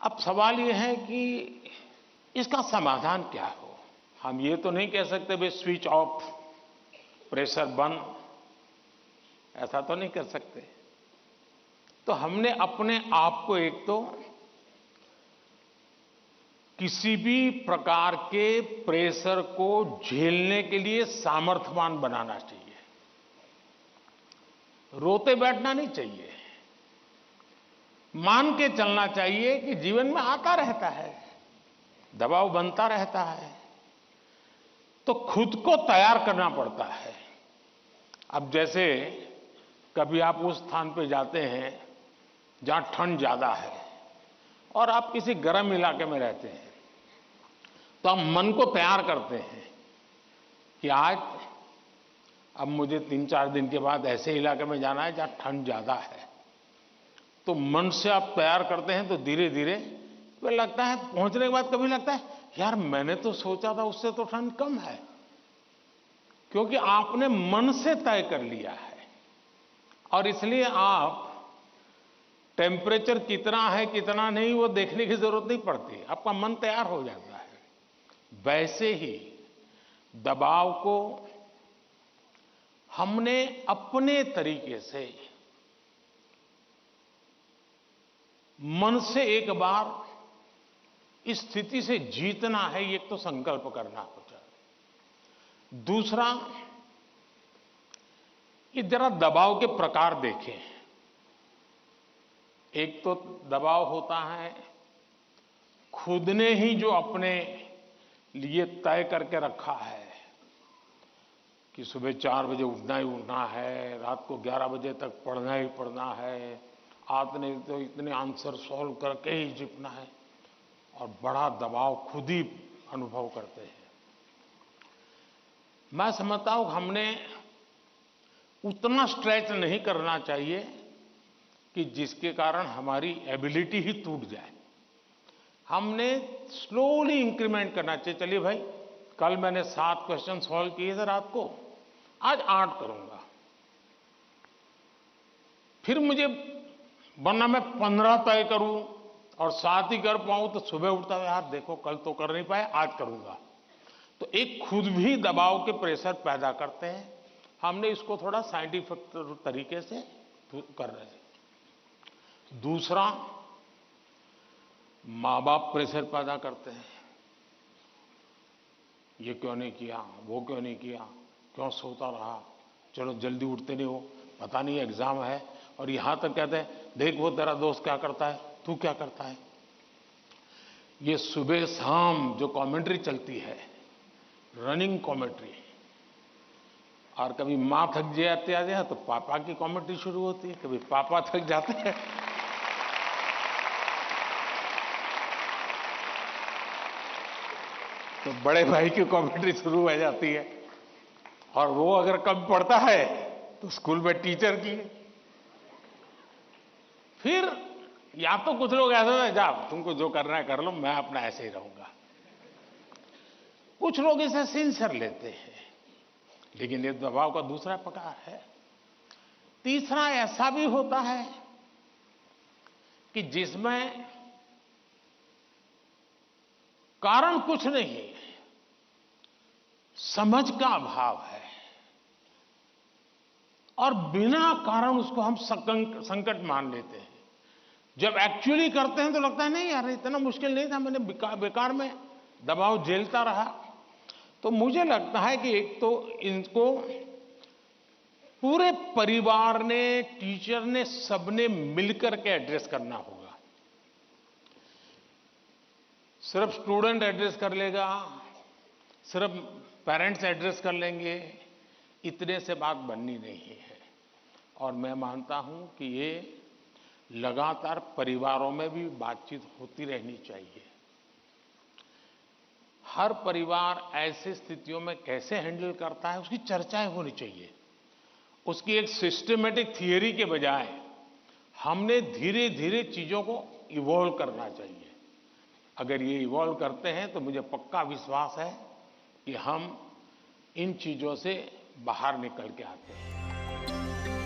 अब सवाल ये है कि इसका समाधान क्या हो। हम ये तो नहीं कह सकते भाई स्विच ऑफ, प्रेशर बंद, ऐसा तो नहीं कर सकते। तो हमने अपने आप को एक तो किसी भी प्रकार के प्रेशर को झेलने के लिए सामर्थ्यवान बनाना चाहिए। रोते बैठना नहीं चाहिए। मान के चलना चाहिए कि जीवन में आता रहता है, दबाव बनता रहता है, तो खुद को तैयार करना पड़ता है। अब जैसे कभी आप उस स्थान पे जाते हैं जहां ठंड ज्यादा है और आप किसी गर्म इलाके में रहते हैं, तो हम मन को तैयार करते हैं कि आज अब मुझे 3-4 दिन के बाद ऐसे इलाके में जाना है जहां ठंड ज्यादा है। तो मन से आप तैयार करते हैं तो धीरे धीरे तो लगता है, पहुंचने के बाद कभी लगता है यार मैंने तो सोचा था उससे तो ठंड कम है, क्योंकि आपने मन से तय कर लिया है। और इसलिए आप टेम्परेचर कितना है कितना नहीं वो देखने की जरूरत नहीं पड़ती, आपका मन तैयार हो जाता है। वैसे ही दबाव को हमने अपने तरीके से मन से एक बार इस स्थिति से जीतना है, ये तो संकल्प करना होता है। दूसरा, ये जरा दबाव के प्रकार देखें। एक तो दबाव होता है खुद ने ही जो अपने लिए तय करके रखा है कि सुबह 4 बजे उठना ही उठना है, रात को 11 बजे तक पढ़ना ही पढ़ना है, आपने तो इतने आंसर सॉल्व करके ही जीतना है, और बड़ा दबाव खुद ही अनुभव करते हैं। मैं समझता हूं हमने उतना स्ट्रेच नहीं करना चाहिए कि जिसके कारण हमारी एबिलिटी ही टूट जाए। हमने स्लोली इंक्रीमेंट करना चाहिए। चलिए भाई, कल मैंने 7 क्वेश्चन सॉल्व किए थे रात को, आज 8 करूंगा। फिर मुझे वरना मैं 15 तय करूं और 7 ही कर पाऊं तो सुबह उठता है यार देखो कल तो कर नहीं पाए, आज करूंगा। तो एक खुद भी दबाव के प्रेशर पैदा करते हैं। हमने इसको थोड़ा साइंटिफिक तरीके से कर रहे हैं। दूसरा, मां बाप प्रेशर पैदा करते हैं, ये क्यों नहीं किया, वो क्यों नहीं किया, क्यों सोता रहा, चलो जल्दी उठते नहीं हो, पता नहीं एग्जाम है। और यहां तक कहते हैं देख वो तेरा दोस्त क्या करता है, तू क्या करता है। ये सुबह शाम जो कमेंट्री चलती है, रनिंग कमेंट्री, और कभी मां थक जाती है तो पापा की कमेंट्री शुरू होती है, कभी पापा थक जाते हैं तो बड़े भाई की कमेंट्री शुरू हो जाती है, और वो अगर कम पढ़ता है तो स्कूल में टीचर की। फिर या तो कुछ लोग ऐसे हैं जा तुमको जो करना है कर लो, मैं अपना ऐसे ही रहूंगा। कुछ लोग इसे सिंसियर लेते हैं, लेकिन ये दबाव का दूसरा प्रकार है। तीसरा ऐसा भी होता है कि जिसमें कारण कुछ नहीं, समझ का अभाव है, और बिना कारण उसको हम संकट मान लेते हैं। जब एक्चुअली करते हैं तो लगता है नहीं यार इतना मुश्किल नहीं था, मैंने बेकार में दबाव झेलता रहा। तो मुझे लगता है कि एक तो इनको पूरे परिवार ने, टीचर ने, सबने मिलकर के एड्रेस करना होगा। सिर्फ स्टूडेंट एड्रेस कर लेगा, सिर्फ पेरेंट्स एड्रेस कर लेंगे, इतने से बात बननी नहीं है। और मैं मानता हूं कि ये लगातार परिवारों में भी बातचीत होती रहनी चाहिए। हर परिवार ऐसी स्थितियों में कैसे हैंडल करता है उसकी चर्चाएं होनी चाहिए। उसकी एक सिस्टमेटिक थियरी के बजाय हमने धीरे धीरे चीजों को इवॉल्व करना चाहिए। अगर ये इवॉल्व करते हैं तो मुझे पक्का विश्वास है कि हम इन चीजों से बाहर निकल के आते हैं।